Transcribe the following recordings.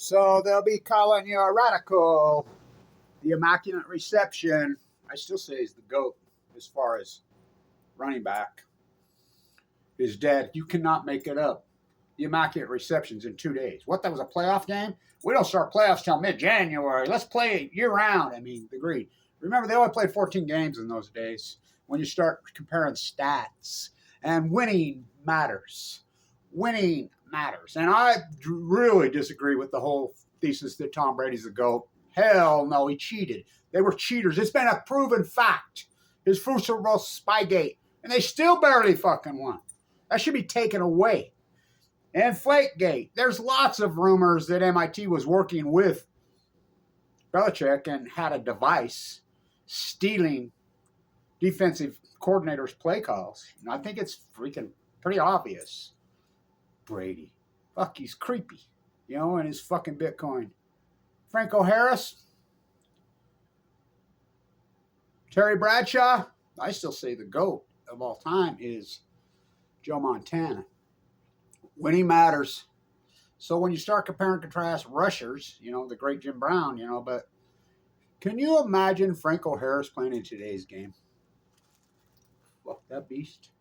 So they'll be calling you a radical. The Immaculate Reception, I still say, is the GOAT as far as running back. Is dead. You cannot make it up. The Immaculate Reception's in 2 days. What, that was a playoff game? We don't start playoffs till mid-January. Let's play year-round. I mean, agreed. Remember, they only played 14 games in those days when you start comparing stats. And winning matters. Winning matters. And I really disagree with the whole thesis that Tom Brady's the GOAT. Hell no, he cheated. They were cheaters. It's been a proven fact. His first Super Bowl Spygate. And they still barely fucking won. That should be taken away. And Flakegate. There's lots of rumors that MIT was working with Belichick and had a device stealing defensive coordinators' play calls. And I think it's freaking pretty obvious. Brady. Fuck, he's creepy. You know, and his fucking Bitcoin. Franco Harris. Terry Bradshaw. I still say the GOAT of all time is Joe Montana. Winning matters. So when you start compare and contrast rushers, you know, the great Jim Brown, you know, but can you imagine Franco Harris playing in today's game? Fuck, that beast.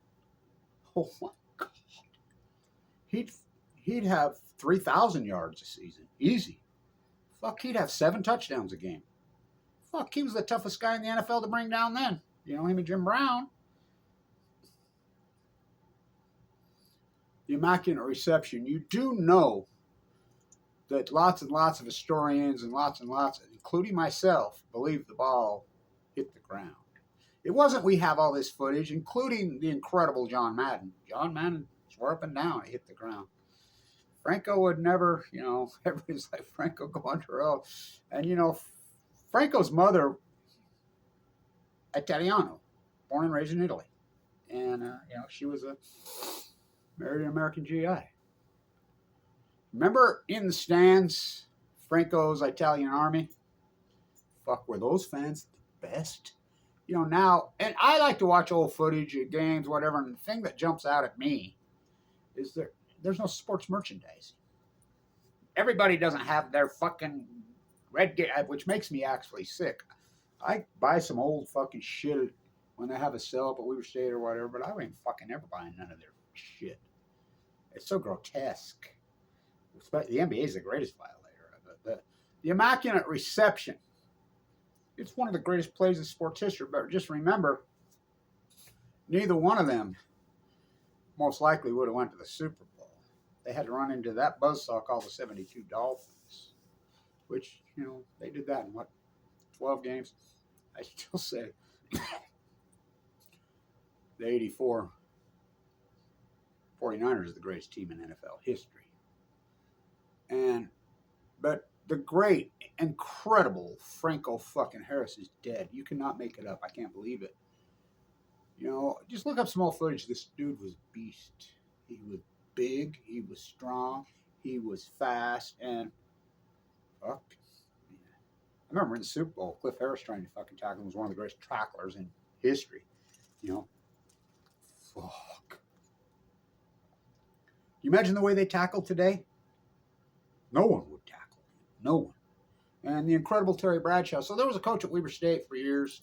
Oh my God. He'd have 3,000 yards a season. Easy. Fuck, he'd have 7 touchdowns a game. Fuck, he was the toughest guy in the NFL to bring down then. You know, him and Jim Brown. The Immaculate Reception. You do know that lots and lots of historians and lots, including myself, believe the ball hit the ground. It wasn't we have all this footage, including the incredible John Madden. John Madden swore up and down it hit the ground. Franco would never, you know, everybody's like, Franco, go on to road. And, you know, Franco's mother, Italiano, born and raised in Italy. And, you know, she was married an American G.I. Remember in the stands, Franco's Italian army? Fuck, were those fans the best? You know, now, and I like to watch old footage of games, whatever, and the thing that jumps out at me is there's no sports merchandise. Everybody doesn't have their fucking red gear, which makes me actually sick. I buy some old fucking shit when they have a sale up at Weaver State or whatever, but I ain't fucking ever buying none of their shit. It's so grotesque. The NBA is the greatest violator of it. The Immaculate Reception. It's one of the greatest plays in sports history, but just remember, neither one of them most likely would have went to the Super Bowl. They had to run into that buzzsaw called the 72 Dolphins, which, you know, they did that in, 12 games? I still say the 84 49ers is the greatest team in NFL history. But the great, incredible Franco fucking Harris is dead. You cannot make it up. I can't believe it. You know, just look up some old footage. This dude was a beast. He was big. He was strong. He was fast. And fuck. I remember in the Super Bowl, Cliff Harris trying to fucking tackle him was one of the greatest tacklers in history. You know? Fuck. You imagine the way they tackle today? No one would tackle him. No one. And the incredible Terry Bradshaw. So there was a coach at Weaver State for years,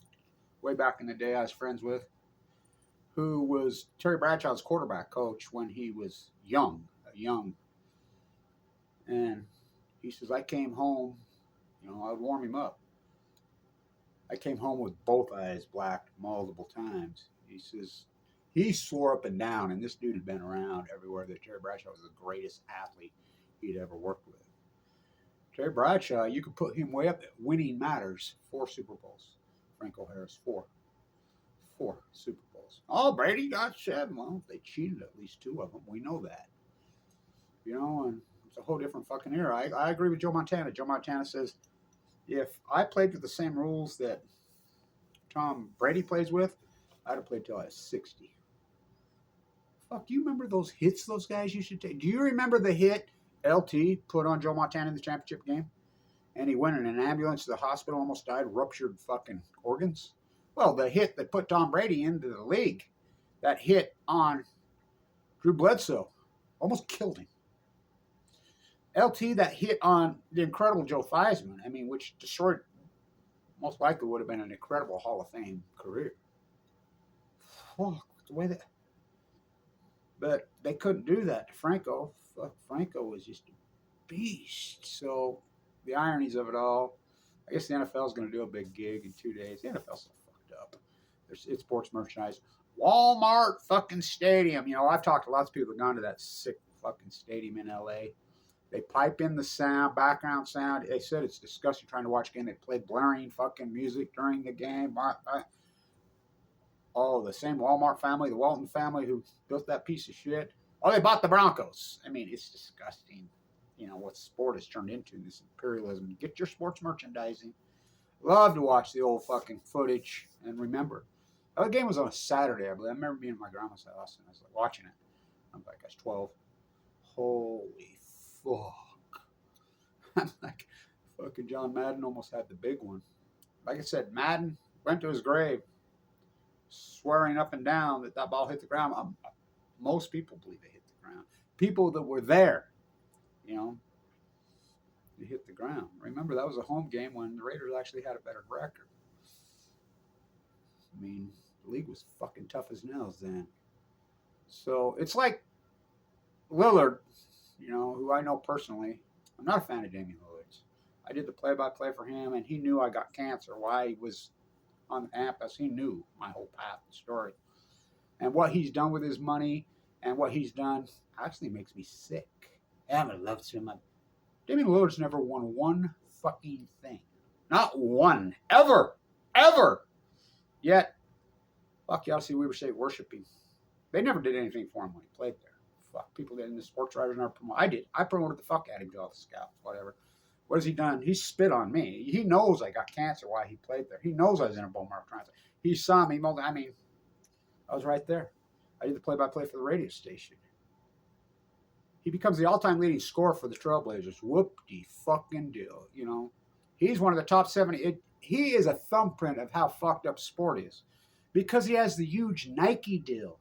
way back in the day I was friends with, who was Terry Bradshaw's quarterback coach when he was young. And he says, I came home, you know, I would warm him up. I came home with both eyes blacked multiple times. He says, he swore up and down, and this dude had been around everywhere, that Terry Bradshaw was the greatest athlete he'd ever worked with. Terry Bradshaw, you could put him way up there. Winning matters. 4 Super Bowls. Franco Harris, 4 Super Bowls. Oh, Brady got 7. Well, they cheated at least 2 of them. We know that. You know, and it's a whole different fucking era. I agree with Joe Montana. Joe Montana says, if I played with the same rules that Tom Brady plays with, I'd have played till I was 60. Fuck, do you remember those hits those guys used to take? Do you remember the hit LT put on Joe Montana in the championship game? And he went in an ambulance to the hospital, almost died, ruptured fucking organs? Well, the hit that put Tom Brady into the league, that hit on Drew Bledsoe, almost killed him. LT that hit on the incredible Joe Theismann, I mean, which destroyed, most likely would have been an incredible Hall of Fame career. Fuck, the way that. But they couldn't do that to Franco. Fuck, Franco was just a beast. So the ironies of it all, I guess the NFL is going to do a big gig in 2 days. The NFL's so fucked up. It's sports merchandise. Walmart fucking stadium. You know, I've talked to lots of people who've gone to that sick fucking stadium in LA. They pipe in the sound, background sound. They said it's disgusting trying to watch a game. They play blaring fucking music during the game. Oh, the same Walmart family, the Walton family who built that piece of shit. Oh, they bought the Broncos. I mean, it's disgusting. You know, what sport has turned into, this imperialism. Get your sports merchandising. Love to watch the old fucking footage and remember. The game was on a Saturday, I believe. I remember being in my grandma's house and I was like watching it. I'm like, I was 12. Holy fuck. I'm like, fucking John Madden almost had the big one. Like I said, Madden went to his grave swearing up and down that that ball hit the ground. Most people believe it hit the ground. People that were there, you know, it hit the ground. Remember, that was a home game when the Raiders actually had a better record. I mean, the league was fucking tough as nails then. So it's like Lillard, you know, who I know personally. I'm not a fan of Damian Lillard. I did the play-by-play for him, and he knew I got cancer. Why he was on the campus, he knew my whole path and story. And what he's done with his money and what he's done actually makes me sick. I would love to see him. Damian Lillard's never won one fucking thing. Not one. Ever. Ever. Yet, fuck, you ought to see Weber State worshiping. They never did anything for him when he played there. Fuck, people did, and the sports writers never promoted. I did. I promoted the fuck out of him to all the scouts, whatever. What has he done? He spit on me. He knows I got cancer while he played there. He knows I was in a bone marrow transplant. He saw me. I mean, I was right there. I did the play-by-play for the radio station. He becomes the all-time leading scorer for the Trailblazers. Whoop-de-fucking-do. You know, he's one of the top 70. He is a thumbprint of how fucked up sport is because he has the huge Nike deal,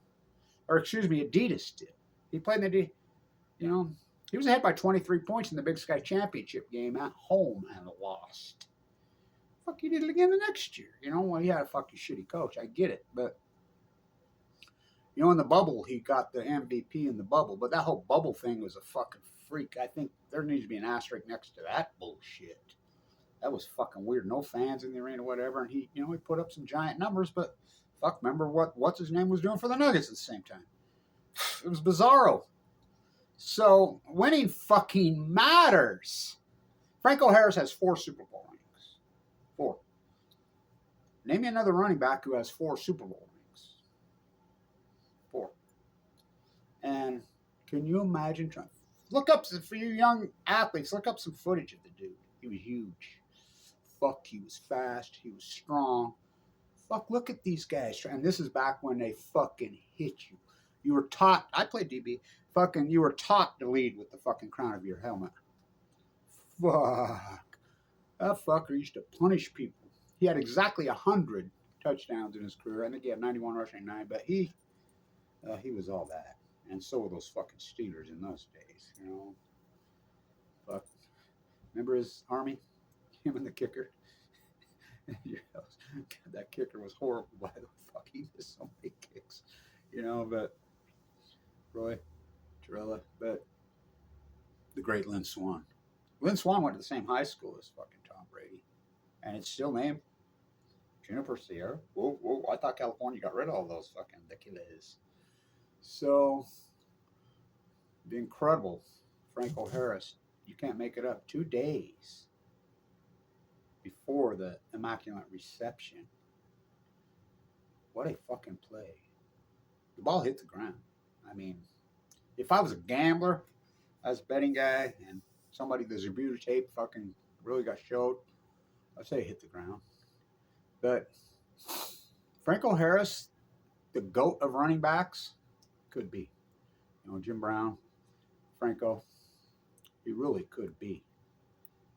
or excuse me, Adidas deal. He played in the, you know, he was ahead by 23 points in the Big Sky Championship game at home and lost. Fuck, he did it again the next year. You know, well, he had a fucking shitty coach. I get it, but you know, in the bubble, he got the MVP in the bubble, but that whole bubble thing was a fucking freak. I think there needs to be an asterisk next to that bullshit. That was fucking weird. No fans in the arena, whatever. And he, you know, he put up some giant numbers, but fuck, remember what's his name was doing for the Nuggets at the same time? It was bizarro. So winning fucking matters. Franco Harris has 4 Super Bowl rings. 4. Name me another running back who has 4 Super Bowl rings. 4. And can you imagine trying? Look up, for you young athletes, look up some footage of the dude. He was huge. Fuck, he was fast. He was strong. Fuck, look at these guys. And this is back when they fucking hit you. You were taught, I played DB, fucking, you were taught to lead with the fucking crown of your helmet. Fuck. That fucker used to punish people. He had exactly 100 touchdowns in his career. I think he had 91 rushing, 9, but he was all that. And so were those fucking Steelers in those days, you know. Fuck. Remember his army? Him and the kicker? That kicker was horrible, by the way. Fuck, he missed so many kicks, you know, but Roy, Torella, but the great Lynn Swann. Lynn Swann went to the same high school as fucking Tom Brady, and it's still named Juniper Sierra. Whoa, I thought California got rid of all those fucking ridiculous. So, the incredible Franco Harris, you can't make it up. 2 days before the Immaculate Reception. What a fucking play. The ball hit the ground. I mean, if I was a gambler, as a betting guy, and somebody that's reviewed tape fucking really got showed, I'd say it hit the ground. But Franco Harris, the GOAT of running backs, could be. You know, Jim Brown, Franco, he really could be.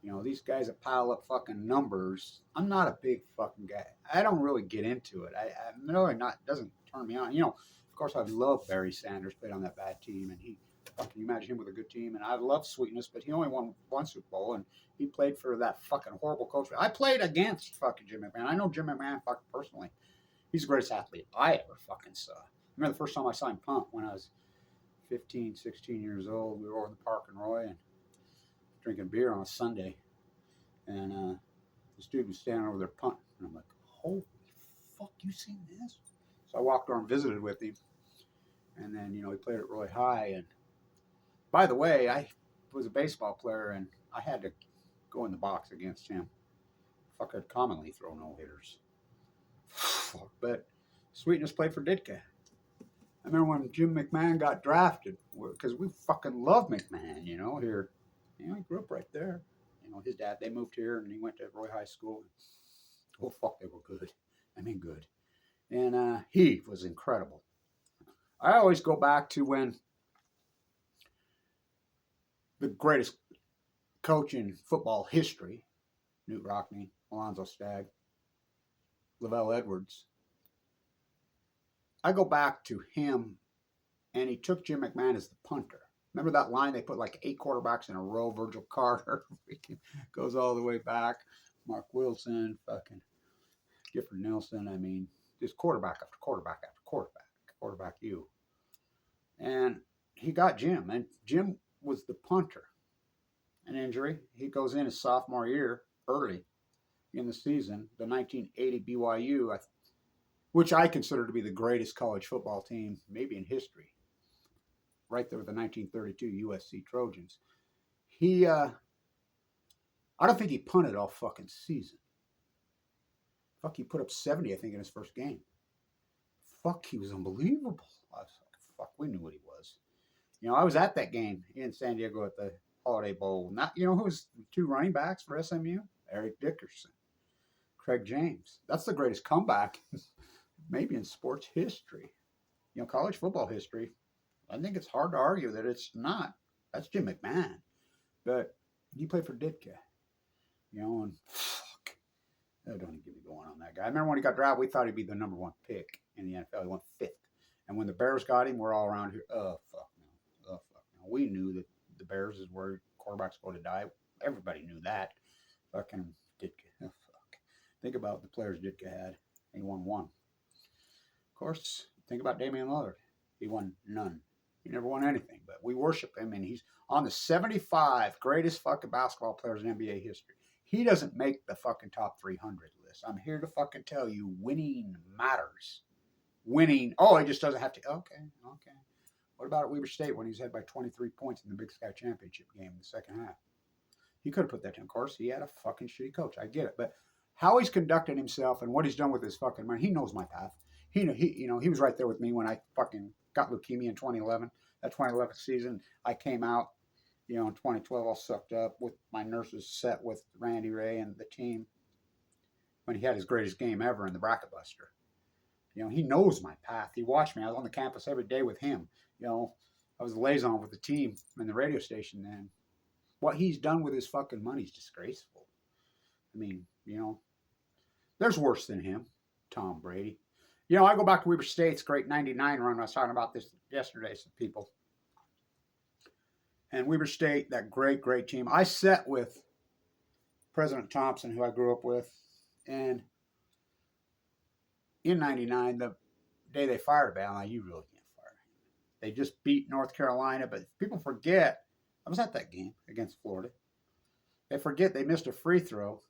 You know, these guys that pile up fucking numbers, I'm not a big fucking guy. I don't really get into it. I'm really not, doesn't turn me on. You know, of course, I love Barry Sanders, played on that bad team, and he Can you imagine him with a good team? And I love Sweetness, but he only won one Super Bowl, and he played for that fucking horrible coach. I played against fucking Jim McMahon. I know Jim McMahon fucking personally. He's the greatest athlete I ever fucking saw. I remember the first time I saw him punt when I was 15, 16 years old. We were over in the Park and Roy and drinking beer on a Sunday. And this dude was standing over there punting. And I'm like, holy fuck, you seen this? So I walked over and visited with him. And then, he played at Roy High. And by the way, I was a baseball player and I had to go in the box against him. Fuck, I'd commonly throw no-hitters. But Sweetness played for Ditka. I remember when Jim McMahon got drafted, because we fucking love McMahon, here. He grew up right there. His dad, they moved here and he went to Roy High School. Oh, fuck, they were good. I mean, good. And he was incredible. I always go back to when the greatest coach in football history, Knute Rockne, Alonzo Stagg, Lavelle Edwards. I go back to him, and he took Jim McMahon as the punter. Remember that line? They put like 8 quarterbacks in a row. Virgil Carter goes all the way back. Mark Wilson, fucking Gifford Nelson. I mean, just quarterback after quarterback after quarterback. Quarterback you. And he got Jim, and Jim was the punter. An injury. He goes in his sophomore year early in the season. The 1980 BYU, which I consider to be the greatest college football team maybe in history. Right there with the 1932 USC Trojans. I don't think he punted all fucking season. Fuck, he put up 70, I think, in his first game. Fuck, he was unbelievable. Fuck, we knew what he was. I was at that game in San Diego at the Holiday Bowl. Not, who was 2 running backs for SMU? Eric Dickerson, Craig James. That's the greatest comeback, maybe in sports history. College football history. I think it's hard to argue that it's not. That's Jim McMahon. But he played for Ditka. And fuck. Oh, don't even get me going on that guy. I remember when he got drafted, we thought he'd be the number 1 pick in the NFL. He went 5th. And when the Bears got him, we're all around here. Oh, fuck no. Oh, fuck no. We knew that the Bears is where quarterbacks go to die. Everybody knew that. Fucking Ditka. Oh, fuck. Think about the players Ditka had. He won 1. Of course, think about Damian Lillard. He won none. He never won anything, but we worship him, and he's on the 75 greatest fucking basketball players in NBA history. He doesn't make the fucking top 300 list. I'm here to fucking tell you, winning matters. Winning. Oh, he just doesn't have to. Okay. What about at Weber State when he was ahead by 23 points in the Big Sky Championship game in the second half? He could have put that in. Of course, he had a fucking shitty coach. I get it, but how he's conducted himself and what he's done with his fucking money, he knows my path. He was right there with me when I fucking got leukemia in 2011. That 2011 season, I came out, in 2012 all sucked up with my nurses set with Randy Ray and the team when he had his greatest game ever in the Bracket Buster. He knows my path. He watched me. I was on the campus every day with him. I was the liaison with the team and the radio station then. What he's done with his fucking money is disgraceful. I mean, there's worse than him, Tom Brady. I go back to Weber State's great 99 run. I was talking about this yesterday, some people. And Weber State, that great, great team. I sat with President Thompson, who I grew up with. And in 99, the day they fired Bama, you really can't fire him. They just beat North Carolina. But people forget, I was at that game against Florida. They forget they missed a free throw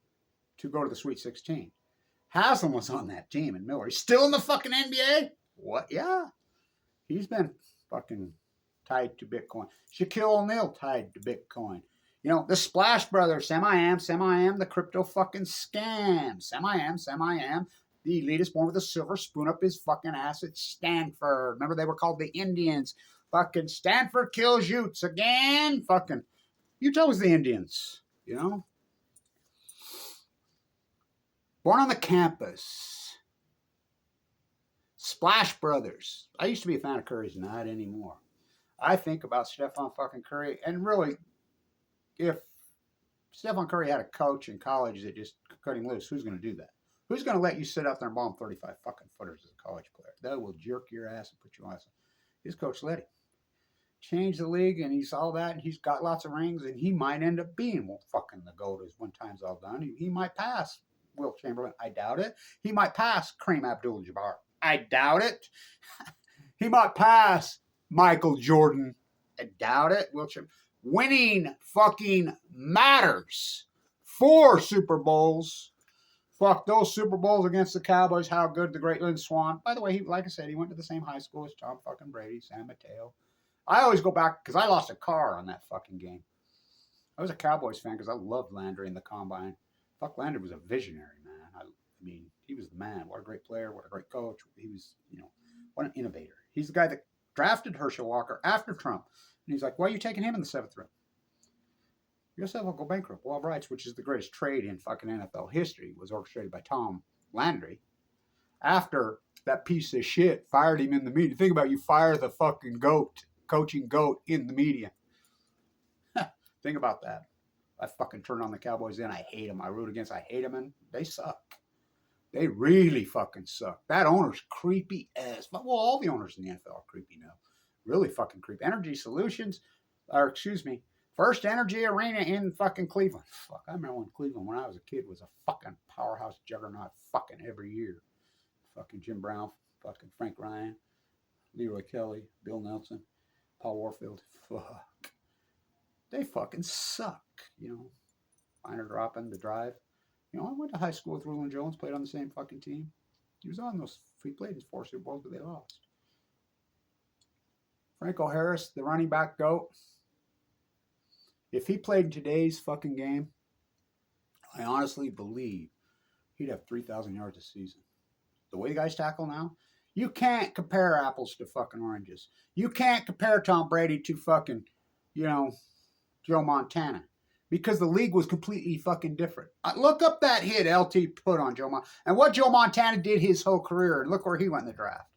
to go to the Sweet 16. Haslam was on that team in Miller. He's still in the fucking NBA? What? Yeah. He's been fucking tied to Bitcoin. Shaquille O'Neal tied to Bitcoin. The Splash Brothers, Sam-I-Am, the crypto fucking scam. Sam-I-Am, the elitist born with a silver spoon up his fucking ass at Stanford. Remember they were called the Indians. Fucking Stanford kills Utes again. Fucking Utah was the Indians, Born on the campus. Splash Brothers. I used to be a fan of Curry's, not anymore. I think about Stephon fucking Curry, and really, if Stephon Curry had a coach in college that just cut him loose, who's going to do that? Who's going to let you sit out there and bomb 35 fucking footers as a college player? That will jerk your ass and put you on. His coach let him. change the league, and he's all that, and he's got lots of rings, and he might end up being fucking the GOAT as when time's all done. He might pass Wilt Chamberlain. I doubt it. He might pass Kareem Abdul-Jabbar. I doubt it. He might pass Michael Jordan. I doubt it. Wilt Chamberlain. Winning fucking matters. 4 Super Bowls. Fuck those Super Bowls against the Cowboys. How good the great Lynn Swann. By the way, like I said, he went to the same high school as Tom fucking Brady, San Mateo. I always go back because I lost a car on that fucking game. I was a Cowboys fan because I loved Landry in the combine. Fuck, Landry was a visionary, man. I mean, he was the man. What a great player. What a great coach. He was, what an innovator. He's the guy that drafted Herschel Walker after Trump. And he's like, why are you taking him in the 7th round? USF will go bankrupt. Well, rights, which is the greatest trade in fucking NFL history, was orchestrated by Tom Landry. After that piece of shit fired him in the media. Think about it, you fire the fucking GOAT, coaching GOAT in the media. Think about that. I fucking turn on the Cowboys then. I hate them. I root against. I hate them, and they suck. They really fucking suck. That owner's creepy as fuck. Well, all the owners in the NFL are creepy now. Really fucking creepy. First Energy Arena in fucking Cleveland. Fuck, I remember when Cleveland, when I was a kid, was a fucking powerhouse juggernaut fucking every year. Fucking Jim Brown, fucking Frank Ryan, Leroy Kelly, Bill Nelson, Paul Warfield. Fuck. They fucking suck, Minor dropping, the drive. I went to high school with Rulon Jones, played on the same fucking team. He was on those, he played his 4 Super Bowls, but they lost. Franco Harris, the running back GOAT. If he played in today's fucking game, I honestly believe he'd have 3,000 yards a season. The way the guys tackle now, you can't compare apples to fucking oranges. You can't compare Tom Brady to fucking, Joe Montana. Because the league was completely fucking different. Look up that hit LT put on Joe Montana. And what Joe Montana did his whole career. And look where he went in the draft.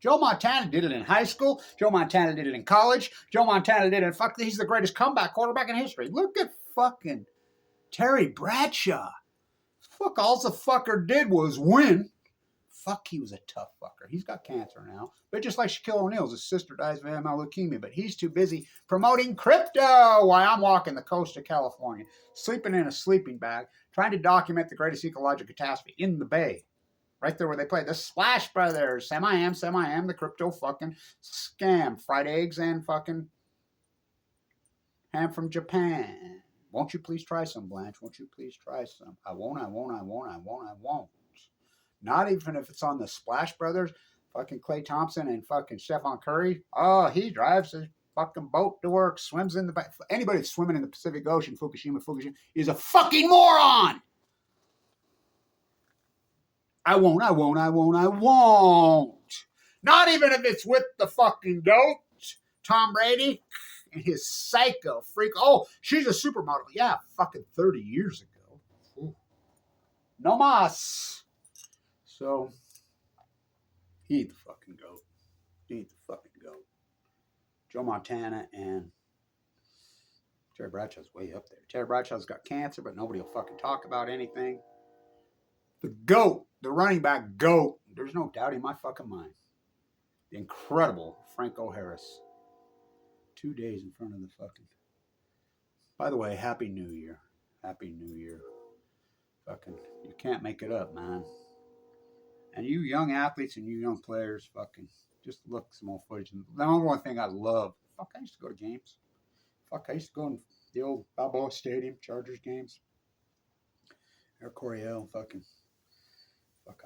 Joe Montana did it in high school. Joe Montana did it in college. Joe Montana did it he's the greatest comeback quarterback in history. Look at fucking Terry Bradshaw. Fuck, all the fucker did was win. Fuck, he was a tough fucker. He's got cancer now. But just like Shaquille O'Neal's, his sister dies of AML leukemia. But he's too busy promoting crypto while I'm walking the coast of California, sleeping in a sleeping bag, trying to document the greatest ecological catastrophe in the Bay. Right there where they play. The Splash Brothers. Sam I am, the crypto fucking scam. Fried eggs and fucking ham from Japan. Won't you please try some, Blanche? Won't you please try some? I won't. Not even if it's on the Splash Brothers, fucking Klay Thompson and fucking Stephon Curry. Oh, he drives his fucking boat to work, swims in the back. Anybody that's swimming in the Pacific Ocean, Fukushima, is a fucking moron. I won't. Not even if it's with the fucking GOAT, Tom Brady, and his psycho freak. Oh, she's a supermodel. Yeah, fucking 30 years ago. Ooh. No mas. So, he ain't the fucking GOAT. Joe Montana and Terry Bradshaw's way up there. Terry Bradshaw's got cancer, but nobody will fucking talk about anything. The GOAT, the running back GOAT, there's no doubt in my fucking mind. The incredible Franco Harris. 2 days in front of the fucking... By the way, Happy New Year. Happy New Year. Fucking, you can't make it up, man. And you young athletes and you young players, fucking, just look some old footage. The number one thing I love, I used to go to games. I used to go in the old Balboa Stadium, Chargers games. Air Coryell, I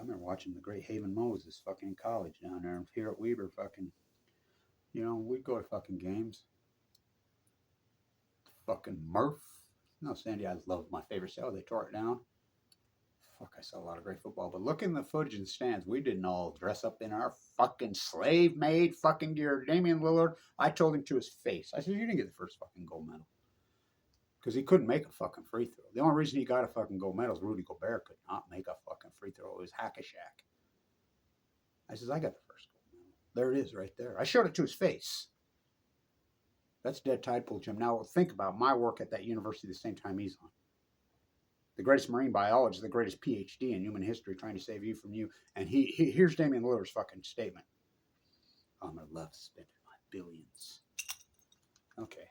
remember watching the great Haven Moses fucking in college down there here at Weber, fucking, we'd go to fucking games. Fucking Murph. No, Sandy, I loved my favorite cell. They tore it down. Fuck, I saw a lot of great football. But look in the footage in the stands. We didn't all dress up in our fucking slave-made fucking gear. Damian Lillard, I told him to his face. I said, you didn't get the first fucking gold medal. Because he couldn't make a fucking free throw. The only reason he got a fucking gold medal is Rudy Gobert could not make a fucking free throw. It was hack-a-shack. I says, I got the first gold medal. There it is right there. I showed it to his face. That's dead tide pool, Jim. Now think about my work at that university the same time he's on. The greatest marine biologist, the greatest PhD in human history, trying to save you from you. And here's Damian Lillard's fucking statement. I'm going to love spending my billions. Okay.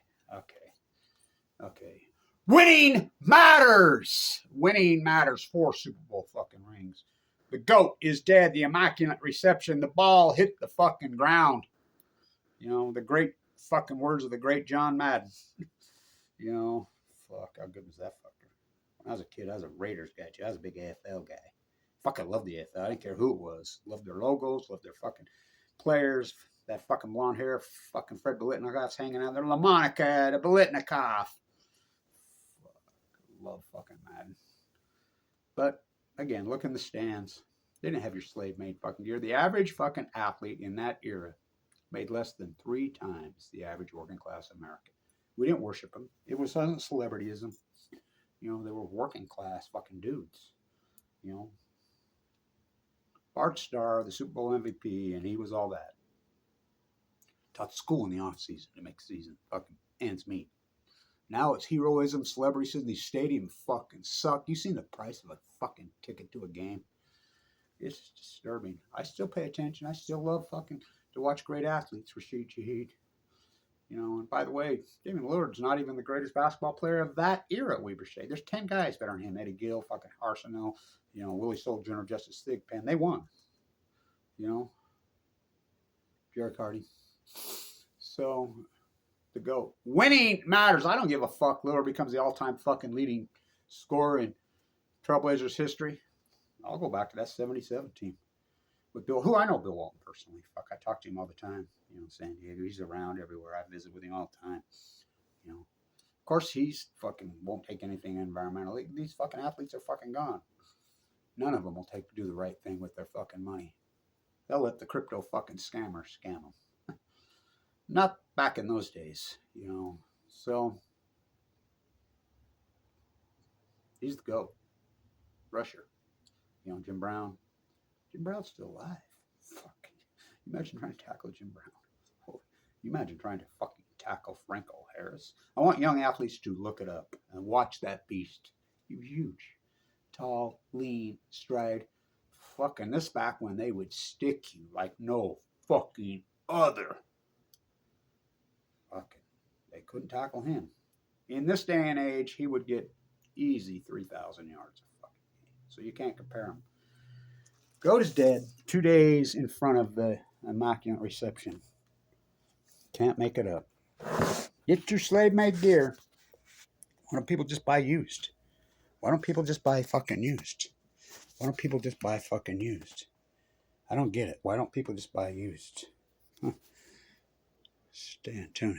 Winning matters. Winning matters. 4 Super Bowl fucking rings. The GOAT is dead. The Immaculate Reception. The ball hit the fucking ground. You know, the great fucking words of the great John Madden. You know, fuck, how good was that fucker? When I was a kid, I was a Raiders guy, too. I was a big AFL guy. Fucking loved the AFL. I didn't care who it was. Loved their logos, loved their fucking players. That fucking blonde hair, fucking Fred Biletnikoff's hanging out there. LaMonica, the Biletnikoff. Love fucking Madden. But, again, look in the stands. They didn't have your slave-made fucking gear. The average fucking athlete in that era made less than 3 times the average working class American. We didn't worship them. It wasn't celebrityism. You know, they were working class fucking dudes. You know, Bart Starr, the Super Bowl MVP, and he was all that. Taught school in the off season to make season fucking ends meet. Now it's heroism, celebrityism. These stadiums fucking suck. You seen the price of a fucking ticket to a game? It's disturbing. I still pay attention. I still love fucking to watch great athletes. Rashid Shaheed. You know, and by the way, Damian Lillard's not even the greatest basketball player of that era, Weber Shea. There's 10 guys better than him. Eddie Gill, fucking Arsenal, you know, Willie Soldier, Justice Thigpen. They won. You know, Jared Cardi. So, the GOAT. Winning matters. I don't give a fuck. Lillard becomes the all-time fucking leading scorer in Trailblazers history. I'll go back to that 77 team. With Bill, who I know Bill Walton personally. Fuck, I talk to him all the time. You know, in San Diego. He's around everywhere. I visit with him all the time. You know, of course, he's fucking won't take anything environmentally. These fucking athletes are fucking gone. None of them will do the right thing with their fucking money. They'll let the crypto fucking scammers scam them. Not back in those days, you know. So, he's the GOAT. Rusher. You know, Jim Brown. Jim Brown's still alive. Fuck. Imagine trying to tackle Jim Brown. Oh, you imagine trying to fucking tackle Franco Harris. I want young athletes to look it up and watch that beast. He was huge. Tall, lean, stride. Fucking this back when they would stick you like no fucking other. Fucking. They couldn't tackle him. In this day and age, he would get easy 3,000 yards of fucking game. So you can't compare him. GOAT is dead 2 days in front of the Immaculate Reception. Can't make it up. Get your slave-made gear. Why don't people just buy used? Why don't people just buy fucking used? Why don't people just buy fucking used? I don't get it. Why don't people just buy used? Stay tuned.